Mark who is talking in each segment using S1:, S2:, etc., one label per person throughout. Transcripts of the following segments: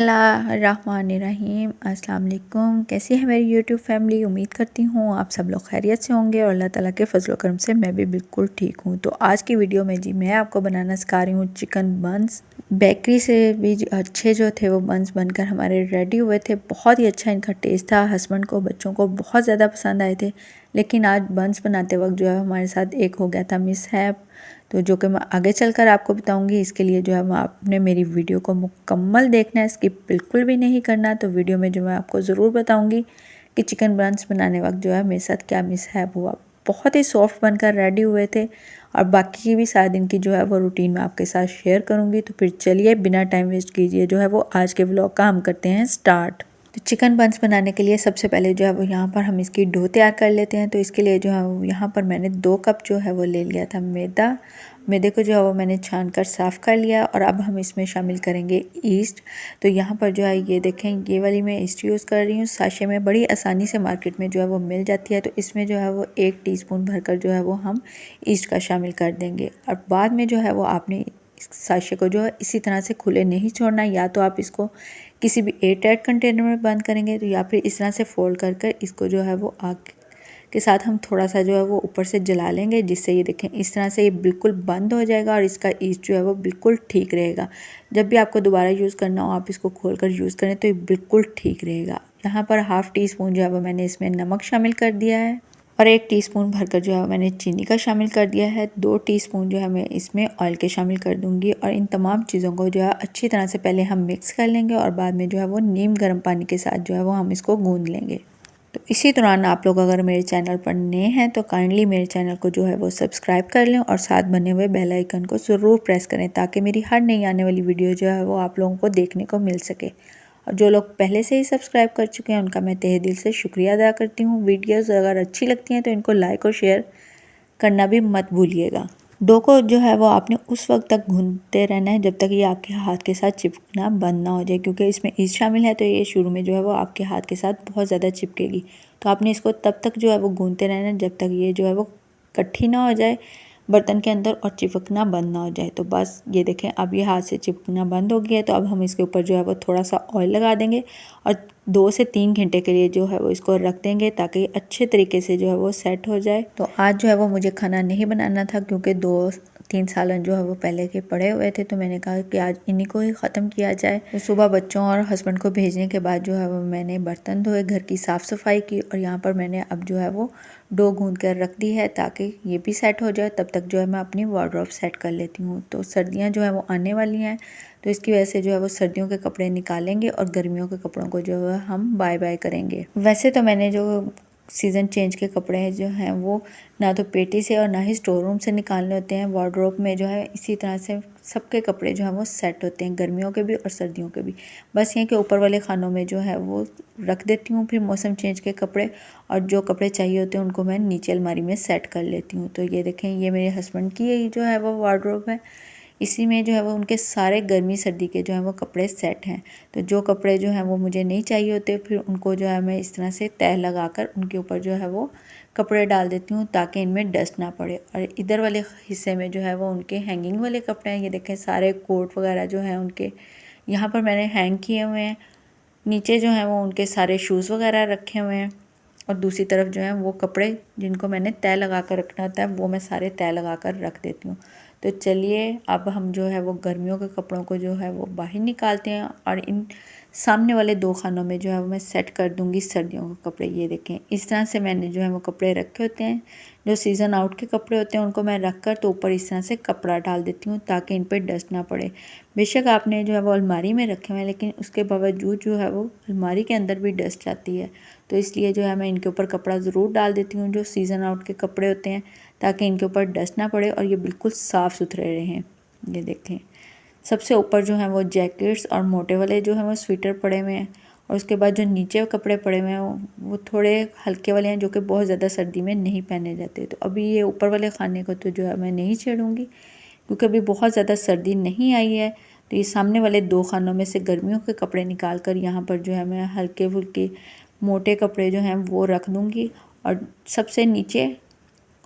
S1: बिस्मिल्लाहिर्रहमानिर्रहीम। अस्सलाम वालेकुम। कैसी है मेरी यूट्यूब फैमिली? उम्मीद करती हूँ आप सब लोग खैरियत से होंगे और अल्लाह ताला के फजल करम से मैं भी बिल्कुल ठीक हूँ। तो आज की वीडियो में जी मैं आपको बनाना सिखा रही हूँ चिकन बंस। बेकरी से भी अच्छे जो थे वो बंस बनकर हमारे रेडी हुए थे। बहुत ही अच्छा इनका टेस्ट था। हस्बैंड को बच्चों को बहुत ज़्यादा पसंद आए थे। लेकिन आज बंस बनाते वक्त जो है हमारे साथ एक हो गया था मिसहैप, तो जो कि मैं आगे चलकर आपको बताऊंगी। इसके लिए जो है मैं आपने मेरी वीडियो को मुकम्मल देखना है, स्किप बिल्कुल भी नहीं करना। तो वीडियो में जो मैं आपको ज़रूर बताऊंगी कि चिकन बंस बनाने वक्त जो है मेरे साथ क्या मिसहैप हुआ। बहुत ही सॉफ्ट बनकर रेडी हुए थे और बाकी की भी सारे दिन की जो है वो रूटीन मैं आपके साथ शेयर करूँगी। तो फिर चलिए बिना टाइम वेस्ट कीजिए जो है वो आज के व्लॉग का हम करते हैं स्टार्ट। तो चिकन बंस बनाने के लिए सबसे पहले जो है वो यहाँ पर हम इसकी डो तैयार कर लेते हैं। तो इसके लिए जो है वो यहाँ पर मैंने 2 कप जो है वो ले लिया था मैदा। मैदे को जो है वो मैंने छान कर साफ़ कर लिया और अब हम इसमें शामिल करेंगे ईस्ट। तो यहाँ पर जो है ये देखें, ये वाली मैं ईस्ट यूज़ कर रही हूँ। साशे में बड़ी आसानी से मार्केट में जो है वो मिल जाती है। तो इसमें जो है वो 1 टीस्पून भरकर जो है वो हम ईस्ट का शामिल कर देंगे। और बाद में जो है वो आपने इस साशे को जो है इसी तरह से खुले नहीं छोड़ना। या तो आप इसको किसी भी एयर टाइट कंटेनर में बंद करेंगे तो या फिर इस तरह से फोल्ड कर कर इसको जो है वो आग के साथ हम थोड़ा सा जो है वो ऊपर से जला लेंगे, जिससे ये देखें इस तरह से ये बिल्कुल बंद हो जाएगा और इसका ईस्ट जो है वो बिल्कुल ठीक रहेगा। जब भी आपको दोबारा यूज़ करना हो आप इसको खोल कर यूज़ करें तो ये बिल्कुल ठीक रहेगा। यहाँ पर हाफ़ टी स्पून जो है वो मैंने इसमें नमक शामिल कर दिया है और 1 टीस्पून भरकर जो है मैंने चीनी का शामिल कर दिया है। 2 टीस्पून जो है मैं इसमें ऑयल के शामिल कर दूंगी और इन तमाम चीज़ों को जो है अच्छी तरह से पहले हम मिक्स कर लेंगे और बाद में जो है वो नीम गर्म पानी के साथ जो है वो हम इसको गूंद लेंगे। तो इसी दौरान आप लोग अगर मेरे चैनल पर नए हैं तो काइंडली मेरे चैनल को जो है वो सब्सक्राइब कर लें और साथ बने हुए बेल आइकन को ज़रूर प्रेस करें ताकि मेरी हर नई आने वाली वीडियो जो है वो आप लोगों को देखने को मिल सके। और जो लोग पहले से ही सब्सक्राइब कर चुके हैं उनका मैं तहे दिल से शुक्रिया अदा करती हूँ। वीडियोज़ अगर अच्छी लगती हैं तो इनको लाइक और शेयर करना भी मत भूलिएगा। डो को जो है वो आपने उस वक्त तक भूनते रहना है जब तक ये आपके हाथ के साथ चिपकना बंद ना हो जाए, क्योंकि इसमें ईस्ट शामिल है तो ये शुरू में जो है वो आपके हाथ के साथ बहुत ज़्यादा चिपकेगी। तो आपने इसको तब तक जो है वो गूंदते रहना है जब तक ये जो है वो इकट्ठी ना हो जाए बर्तन के अंदर और चिपकना बंद ना हो जाए। तो बस ये देखें अब ये हाथ से चिपकना बंद हो गया है। तो अब हम इसके ऊपर जो है वो थोड़ा सा ऑयल लगा देंगे और 2 से 3 घंटे के लिए जो है वो इसको रख देंगे ताकि अच्छे तरीके से जो है वो सेट हो जाए। तो आज जो है वो मुझे खाना नहीं बनाना था क्योंकि 2-3 सालन जो है वो पहले के पड़े हुए थे। तो मैंने कहा कि आज इन्हीं को ही ख़त्म किया जाए। तो सुबह बच्चों और हस्बैंड को भेजने के बाद जो है वो मैंने बर्तन धोए, घर की साफ़ सफाई की और यहाँ पर मैंने अब जो है वो डो गूंद कर रख दी है ताकि ये भी सेट हो जाए। तब तक जो है मैं अपनी वार्डरोब सेट कर लेती हूँ। तो सर्दियाँ जो है वो आने वाली हैं तो इसकी वजह से जो है वो सर्दियों के कपड़े निकालेंगे और गर्मियों के कपड़ों को जो है हम बाय बाय करेंगे। वैसे तो मैंने जो सीज़न चेंज के कपड़े जो हैं वो ना तो पेटी से और ना ही स्टोर रूम से निकालने होते हैं। वार्डरोब में जो है इसी तरह से सबके कपड़े जो हैं वो सेट होते हैं, गर्मियों के भी और सर्दियों के भी। बस ये कि ऊपर वाले खानों में जो है वो रख देती हूँ फिर मौसम चेंज के कपड़े, और जो कपड़े चाहिए होते हैं उनको मैं नीचे अलमारी में सेट कर लेती हूँ। तो ये देखें ये मेरे हस्बैंड की जो है वो वार्डरोब है। इसी में जो है वो उनके सारे गर्मी सर्दी के जो है वो कपड़े सेट हैं। तो जो कपड़े जो हैं वो मुझे नहीं चाहिए होते फिर उनको जो है मैं इस तरह से तह लगाकर उनके ऊपर जो है वो कपड़े डाल देती हूँ ताकि इनमें डस्ट ना पड़े। और इधर वाले हिस्से में जो है वो उनके हैंगिंग वाले कपड़े हैं। ये देखें सारे कोट वगैरह जो हैं उनके यहाँ पर मैंने हैंग किए हुए हैं। नीचे जो हैं वो उनके सारे शूज़ वगैरह रखे हुए हैं और दूसरी तरफ जो है वो कपड़े जिनको मैंने तय लगा कर रखना होता है वो मैं सारे तय लगा कर रख देती हूँ। तो चलिए अब हम जो है वो गर्मियों के कपड़ों को जो है वो बाहर निकालते हैं और इन सामने वाले 2 खानों में जो है वो मैं सेट कर दूंगी सर्दियों के कपड़े। ये देखें इस तरह से मैंने जो है वो कपड़े रखे होते हैं। जो सीज़न आउट के कपड़े होते हैं उनको मैं रख कर तो ऊपर इस तरह से कपड़ा डाल देती हूँ ताकि इन पर डस्ट ना पड़े। बेशक आपने जो है वो अलमारी में रखे हुए हैं लेकिन उसके बावजूद जो है वो अलमारी के अंदर भी डस्ट आती है। तो इसलिए जो है मैं इनके ऊपर कपड़ा ज़रूर डाल देती हूँ जो सीज़न आउट के कपड़े होते हैं ताकि इनके ऊपर डस्ट ना पड़े और ये बिल्कुल साफ़ सुथरे रहें। ये देखें सबसे ऊपर जो हैं वो जैकेट्स और मोटे वाले जो हैं वो स्वेटर पड़े हुए हैं और उसके बाद जो नीचे कपड़े पड़े हुए हैं वो थोड़े हल्के वाले हैं जो कि बहुत ज़्यादा सर्दी में नहीं पहने जाते। तो अभी ये ऊपर वाले खाने को तो जो है मैं नहीं छेड़ूंगी क्योंकि अभी बहुत ज़्यादा सर्दी नहीं आई है। तो ये सामने वाले 2 खानों में से गर्मियों के कपड़े निकाल कर यहाँ पर जो है मैं हल्के फुल्के मोटे कपड़े जो हैं वो रख दूँगी और सबसे नीचे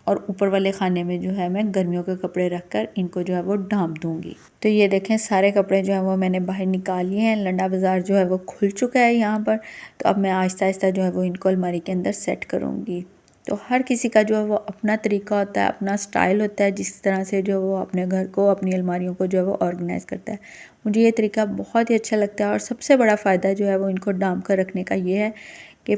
S1: और ऊपर वाले खाने में जो है मैं गर्मियों के कपड़े रखकर इनको जो है वो ढाँप दूँगी। तो ये देखें सारे कपड़े जो है वो मैंने बाहर निकाल लिए हैं। लंडा बाज़ार जो है वो खुल चुका है यहाँ पर। तो अब मैं आहिस्ता आहिस्ता जो है वो इनको अलमारी के अंदर सेट करूँगी। तो हर किसी का जो है वो अपना तरीका होता है, अपना स्टाइल होता है, जिस तरह से जो वो अपने घर को, अपनी अलमारियों को जो है वो ऑर्गेनाइज़ करता है। मुझे ये तरीका बहुत ही अच्छा लगता है और सबसे बड़ा फ़ायदा जो है वो इनको ढाँप कर रखने का ये है कि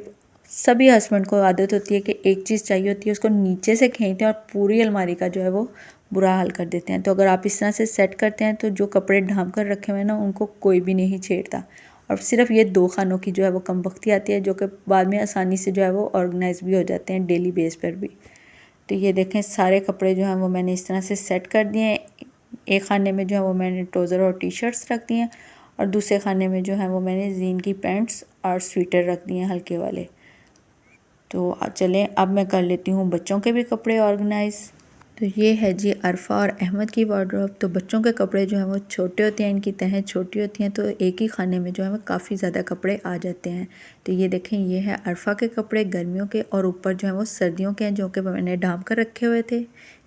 S1: सभी हस्बैंड को आदत होती है कि एक चीज़ चाहिए होती है, उसको नीचे से खींचते हैं और पूरी अलमारी का जो है वो बुरा हाल कर देते हैं। तो अगर आप इस तरह से सेट करते हैं तो जो कपड़े ढाँप कर रखे हुए हैं ना, उनको कोई भी नहीं छेड़ता। और सिर्फ ये 2 खानों की जो है वो कमबख्ती आती है, जो कि बाद में आसानी से जो है वो ऑर्गेनाइज़ भी हो जाते हैं डेली बेस पर भी। तो ये देखें सारे कपड़े जो हैं वो मैंने इस तरह से सेट कर दिए हैं। एक खाने में जो है वो मैंने ट्राउज़र और टी शर्ट्स रख दिए हैं और दूसरे खाने में जो है वो मैंने जीन की पैंट्स और स्वेटर रख दिए हैं हल्के वाले। तो चलें अब मैं कर लेती हूँ बच्चों के भी कपड़े ऑर्गेनाइज़। तो ये है जी अरफा और अहमद की वार्डरोब। तो बच्चों के कपड़े जो हैं वो छोटे होते हैं, इनकी तहें छोटी होती हैं, तो एक ही खाने में जो है वो काफ़ी ज़्यादा कपड़े आ जाते हैं। तो ये देखें ये है अरफा के कपड़े गर्मियों के और ऊपर जो है वो सर्दियों के हैं, जो कि मैंने ढाँप कर रखे हुए थे।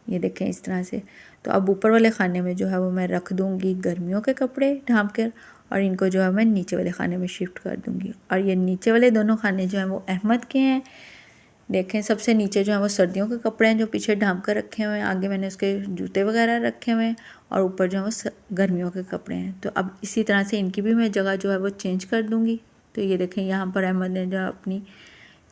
S1: ये देखें इस तरह से। तो अब ऊपर वाले खाने में जो है वो मैं रख दूँगी गर्मियों के कपड़े ढाँप कर और इनको जो है मैं नीचे वाले खाने में शिफ्ट कर दूँगी। और ये नीचे वाले दोनों खाने जो हैं वो अहमद के हैं। देखें सबसे नीचे जो है वो सर्दियों के कपड़े हैं जो पीछे ढाँप कर रखे हुए हैं, आगे मैंने उसके जूते वगैरह रखे हुए हैं और ऊपर जो है वो गर्मियों के कपड़े हैं। तो अब इसी तरह से इनकी भी मैं जगह जो है वो चेंज कर दूँगी। तो ये देखें यहाँ पर अहमद ने जो अपनी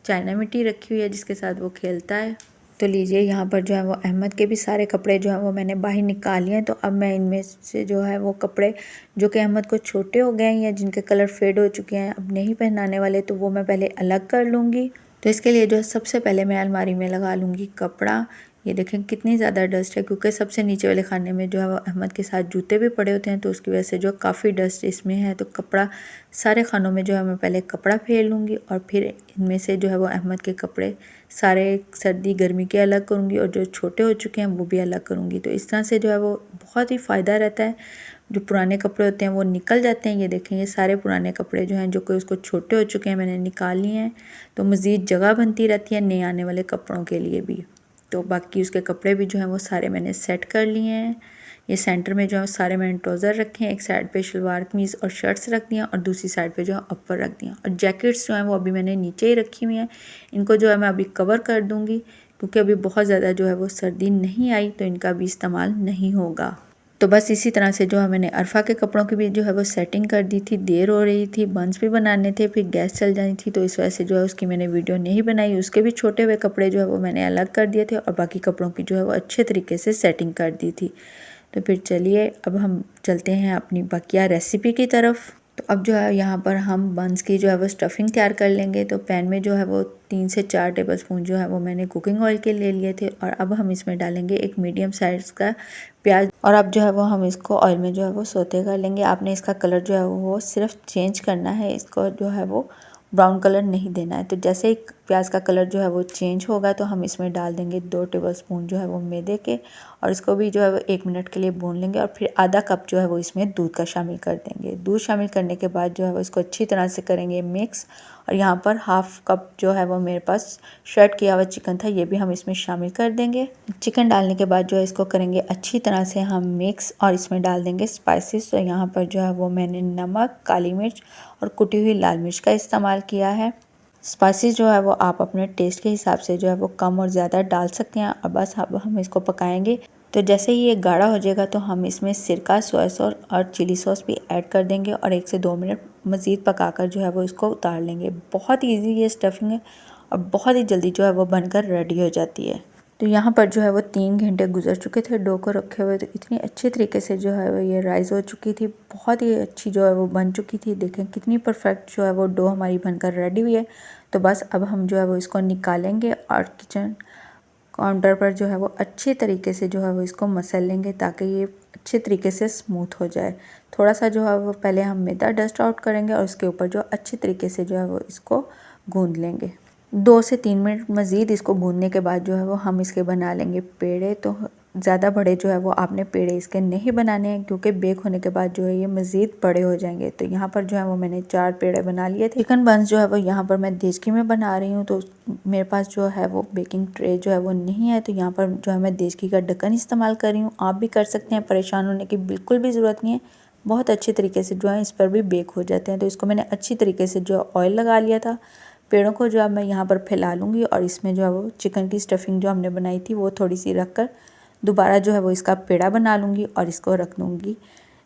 S1: चाइना मिट्टी रखी हुई है जिसके साथ वो खेलता है। तो लीजिए यहाँ पर जो है वो अहमद के भी सारे कपड़े जो हैं वो मैंने बाहर निकाल लिए हैं। तो अब मैं इनमें से जो है वो कपड़े जो कि अहमद को छोटे हो गए हैं या जिनके कलर फेड हो चुके हैं, अब नहीं पहनाने वाले, तो वो मैं पहले अलग कर लूँगी। तो इसके लिए जो है सबसे पहले मैं अलमारी में लगा लूँगी कपड़ा। ये देखें कितनी ज़्यादा डस्ट है, क्योंकि सबसे नीचे वाले खाने में जो है वो अहमद के साथ जूते भी पड़े होते हैं, तो उसकी वजह से जो काफ़ी डस्ट इसमें है। तो कपड़ा सारे खानों में जो है मैं पहले कपड़ा फेर लूँगी और फिर इनमें से जो है वो अहमद के कपड़े सारे सर्दी गर्मी के अलग करूँगी और जो छोटे हो चुके हैं वो भी अलग करूँगी। तो इस तरह से जो है वो बहुत ही फ़ायदा रहता है। जो पुराने कपड़े होते हैं वो निकल जाते हैं। ये देखें ये सारे पुराने कपड़े जो हैं जो कि उसको छोटे हो चुके हैं मैंने निकाल लिए हैं। तो मज़ीद जगह बनती रहती है नए आने वाले कपड़ों के लिए भी। तो बाकी उसके कपड़े भी जो हैं वो सारे मैंने सेट कर लिए हैं। ये सेंटर में जो है सारे मैंने ट्राउज़र रखे हैं, एक साइड पे शलवार कमीज़ और शर्ट्स रख दिया और दूसरी साइड पे जो है अपर रख दिया। और जैकेट्स जो हैं वो अभी मैंने नीचे ही रखी हुई हैं। इनको जो है मैं अभी कवर कर दूँगी, क्योंकि अभी बहुत ज़्यादा जो है वो सर्दी नहीं आई, तो इनका भी इस्तेमाल नहीं होगा। तो बस इसी तरह से जो है मैंने अरफा के कपड़ों की भी जो है वो सेटिंग कर दी थी। देर हो रही थी, बंस भी बनाने थे, फिर गैस चल जानी थी, तो इस वजह से जो है उसकी मैंने वीडियो नहीं बनाई। उसके भी छोटे हुए कपड़े जो है वो मैंने अलग कर दिए थे और बाकी कपड़ों की जो है वो अच्छे तरीके से सेटिंग कर दी थी। तो फिर चलिए अब हम चलते हैं अपनी बकिया रेसिपी की तरफ। तो अब जो है यहाँ पर हम बंस की जो है वो स्टफिंग तैयार कर लेंगे। तो पैन में जो है वो 3 से 4 टेबलस्पून जो है वो मैंने कुकिंग ऑयल के ले लिए थे और अब हम इसमें डालेंगे एक मीडियम साइज़ का प्याज और अब जो है वो हम इसको ऑयल में जो है वो सौते कर लेंगे। आपने इसका कलर जो है वो सिर्फ चेंज करना है, इसको जो है वो ब्राउन कलर नहीं देना है। तो जैसे ही प्याज का कलर जो है वो चेंज होगा तो हम इसमें डाल देंगे 2 टेबलस्पून जो है वो मैदे के और इसको भी जो है वो 1 मिनट के लिए भून लेंगे और फिर आधा कप जो है वो इसमें दूध का शामिल कर देंगे। दूध शामिल करने के बाद जो है वो इसको अच्छी तरह से करेंगे मिक्स। और यहाँ पर हाफ़ कप जो है वो मेरे पास श्रेड किया हुआ चिकन था, ये भी हम इसमें शामिल कर देंगे। चिकन डालने के बाद जो है इसको करेंगे अच्छी तरह से हम मिक्स और इसमें डाल देंगे स्पाइसेस। तो यहाँ पर जो है वो मैंने नमक, काली मिर्च और कुटी हुई लाल मिर्च का इस्तेमाल किया है। स्पाइसेस जो है वो आप अपने टेस्ट के हिसाब से जो है वो कम और ज़्यादा डाल सकते हैं। और बस अब हम इसको पकाएंगे। तो जैसे ही ये गाढ़ा हो जाएगा तो हम इसमें सिरका, सोया सॉस और चिली सॉस भी ऐड कर देंगे और 1 से 2 मिनट मज़ीद पकाकर जो है वो इसको उतार लेंगे। बहुत ईजी ये स्टफिंग है और बहुत ही जल्दी जो है वो बनकर रेडी हो जाती है। तो यहाँ पर जो है वो 3 घंटे गुजर चुके थे डो को रखे हुए, तो इतनी अच्छी तरीके से जो है वो ये राइस हो चुकी थी, बहुत ही अच्छी जो है वो बन चुकी थी। देखें कितनी परफेक्ट जो है वो डो हमारी बनकर रेडी हुई है। तो बस अब हम जो है वो इसको निकालेंगे और किचन काउंटर पर जो है वो अच्छी तरीके से जो है वो इसको मसल लेंगे ताकि ये अच्छे तरीके से स्मूथ हो जाए। थोड़ा सा जो है वो पहले हम मैदा डस्ट आउट करेंगे और उसके ऊपर जो अच्छे तरीके से जो है वो इसको गूंद लेंगे। 2 से 3 मिनट मज़ीद इसको भूनने के बाद जो है वो हम इसके बना लेंगे पेड़े। तो ज़्यादा बड़े जो है वो आपने पेड़े इसके नहीं बनाने हैं, क्योंकि बेक होने के बाद जो है ये मज़ीद बड़े हो जाएंगे। तो यहाँ पर जो है वो मैंने 4 पेड़े बना लिए थे। चिकन बंस जो है वो यहाँ पर मैं देचकी में बना रही हूँ, तो मेरे पास जो है वो बेकिंग ट्रे जो है वो नहीं है, तो यहाँ पर जो है मैं देचकी का ढक्कन इस्तेमाल कर रही हूँ। आप भी कर सकते हैं, परेशान होने की बिल्कुल भी ज़रूरत नहीं है। बहुत अच्छी तरीके से जो है इस पर भी बेक हो जाते हैं। तो इसको मैंने अच्छी तरीके से जो ऑयल लगा लिया था। पेड़ों को जो अब मैं यहाँ पर फैला लूँगी और इसमें जो है वो चिकन की स्टफिंग जो हमने बनाई थी वो थोड़ी सी रख कर दोबारा जो है वो इसका पेड़ा बना लूँगी और इसको रख दूँगी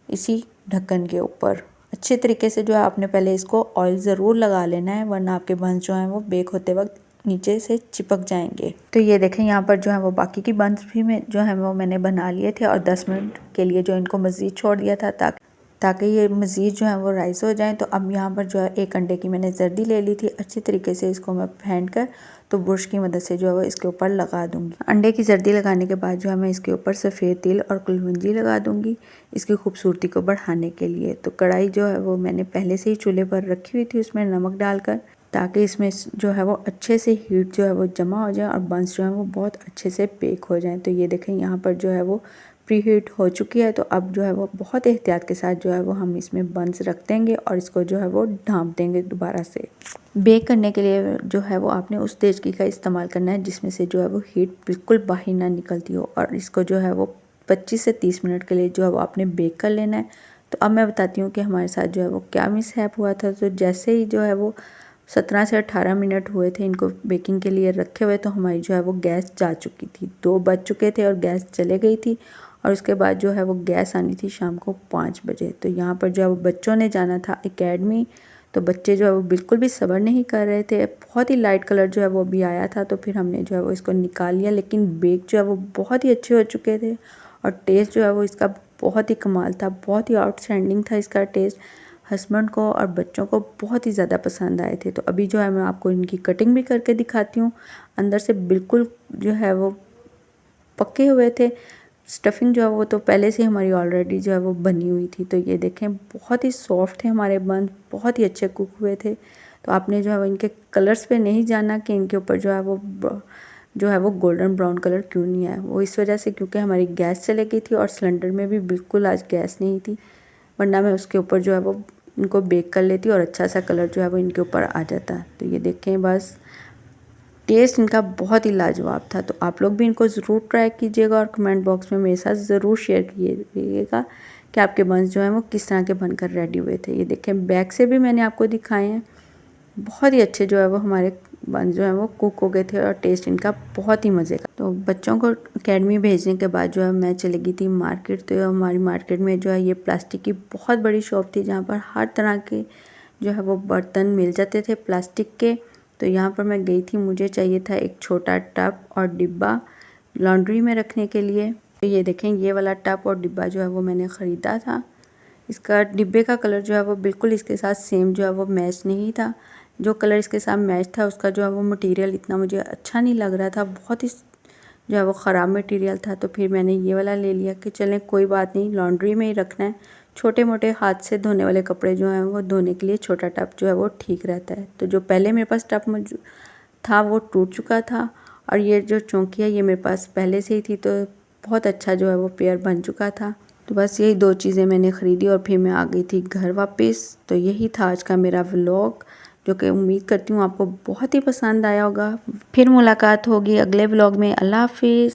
S1: इसी ढक्कन के ऊपर। अच्छे तरीके से जो है आपने पहले इसको ऑयल ज़रूर लगा लेना है, वरना आपके बंस जो हैं वो बेक होते वक्त नीचे से चिपक जाएंगे। तो ये देखें यहाँ पर जो है वो बाकी की बंस भी में जो है वो मैंने बना लिए थे और 10 मिनट के लिए जो इनको मज़ीद छोड़ दिया था ताकि ये मज़ीद जो है वो राइस हो जाएं। तो अब यहाँ पर जो है एक अंडे की मैंने जर्दी ले ली थी। अच्छी तरीके से इसको मैं फेंट कर तो ब्रश की मदद से जो है वो इसके ऊपर लगा दूंगी। अंडे की जर्दी लगाने के बाद जो है मैं इसके ऊपर सफ़ेद तिल और कुलवंजी लगा दूंगी इसकी खूबसूरती को बढ़ाने के लिए। तो कढ़ाई जो है वो मैंने पहले से ही चूल्हे पर रखी हुई थी, उसमें नमक डालकर, ताकि इसमें जो है वो अच्छे से हीट जो है वो जमा हो जाए और बंस जो है वो बहुत अच्छे से बेक हो जाएं। तो ये देखें यहाँ पर जो है वो प्री हीट हो चुकी है। तो अब जो है वो बहुत एहतियात के साथ जो है वो हम इसमें बंस रख देंगे और इसको जो है वो ढाँप देंगे दोबारा से। बेक करने के लिए जो है वो आपने उस देचकी का इस्तेमाल करना है जिसमें से जो है वो हीट बिल्कुल बाहर ना निकलती हो, और इसको जो है वो 25 से 30 मिनट के लिए जो है वो आपने बेक कर लेना है। तो अब मैं बताती हूँ कि हमारे साथ जो है वो क्या मिसहैप हुआ था। तो जैसे ही जो है वो 17 से 18 मिनट हुए थे इनको बेकिंग के लिए रखे हुए, तो हमारी जो है वो गैस जा चुकी थी। 2 बज चुके थे और गैस चले गई थी, और उसके बाद जो है वो गैस आनी थी शाम को 5 बजे। तो यहाँ पर जो है वो बच्चों ने जाना था एकेडमी, तो बच्चे जो है वो बिल्कुल भी सब्र नहीं कर रहे थे। बहुत ही लाइट कलर जो है वो अभी आया था, तो फिर हमने जो है वो इसको निकाल लिया। लेकिन बेक जो है वो बहुत ही अच्छे हो चुके थे और टेस्ट जो है वो इसका बहुत ही कमाल था, बहुत ही आउटस्टैंडिंग था इसका टेस्ट। हस्बैंड को और बच्चों को बहुत ही ज़्यादा पसंद आए थे। तो अभी जो है मैं आपको इनकी कटिंग भी करके दिखाती हूँ। अंदर से बिल्कुल जो है वो पके हुए थे। स्टफिंग जो है वो तो पहले से हमारी ऑलरेडी जो है वो बनी हुई थी। तो ये देखें बहुत ही सॉफ्ट थे हमारे बन, बहुत ही अच्छे कुक हुए थे। तो आपने जो है वो इनके कलर्स पे नहीं जाना कि इनके ऊपर जो है वो गोल्डन ब्राउन कलर क्यों नहीं आया। वो इस वजह से क्योंकि हमारी गैस चली गई थी और सिलेंडर में भी बिल्कुल आज गैस नहीं थी, वरना मैं उसके ऊपर जो है वो इनको बेक कर लेती और अच्छा सा कलर जो है वो इनके ऊपर आ जाता। तो ये देखें बस टेस्ट इनका बहुत ही लाजवाब था। तो आप लोग भी इनको ज़रूर ट्राई कीजिएगा और कमेंट बॉक्स में मेरे साथ ज़रूर शेयर कीजिएगा कि आपके बंस जो हैं वो किस तरह के बनकर रेडी हुए थे। ये देखें बैक से भी मैंने आपको दिखाए हैं, बहुत ही अच्छे जो है वो हमारे बंस जो है वो कुक हो गए थे और टेस्ट इनका बहुत ही मज़े का। तो बच्चों को एकेडमी भेजने के बाद जो है मैं चली गई थी मार्केट। तो हमारी मार्केट में जो है ये प्लास्टिक की बहुत बड़ी शॉप थी जहाँ पर हर तरह के जो है वो बर्तन मिल जाते थे प्लास्टिक के। तो यहाँ पर मैं गई थी, मुझे चाहिए था एक छोटा टब और डिब्बा लॉन्ड्री में रखने के लिए। तो ये देखें ये वाला टब और डिब्बा जो है वो मैंने ख़रीदा था। इसका डिब्बे का कलर जो है वो बिल्कुल इसके साथ सेम जो है वो मैच नहीं था। जो कलर इसके साथ मैच था उसका जो है वो मटेरियल इतना मुझे अच्छा नहीं लग रहा था, बहुत ही जो है वो ख़राब मटेरियल था। तो फिर मैंने ये वाला ले लिया कि चलें कोई बात नहीं, लॉन्ड्री में ही रखना है। छोटे मोटे हाथ से धोने वाले कपड़े जो हैं वो धोने के लिए छोटा टब जो है वो ठीक रहता है। तो जो पहले मेरे पास टब था वो टूट चुका था, और ये जो चौकी है ये मेरे पास पहले से ही थी, तो बहुत अच्छा जो है वो पेयर बन चुका था। तो बस यही 2 चीज़ें मैंने ख़रीदी और फिर मैं आ गई थी घर वापस। तो यही था आज का मेरा व्लॉग, जो कि उम्मीद करती हूँ आपको बहुत ही पसंद आया होगा। फिर मुलाकात होगी अगले व्लॉग में। अल्लाह हाफिज़।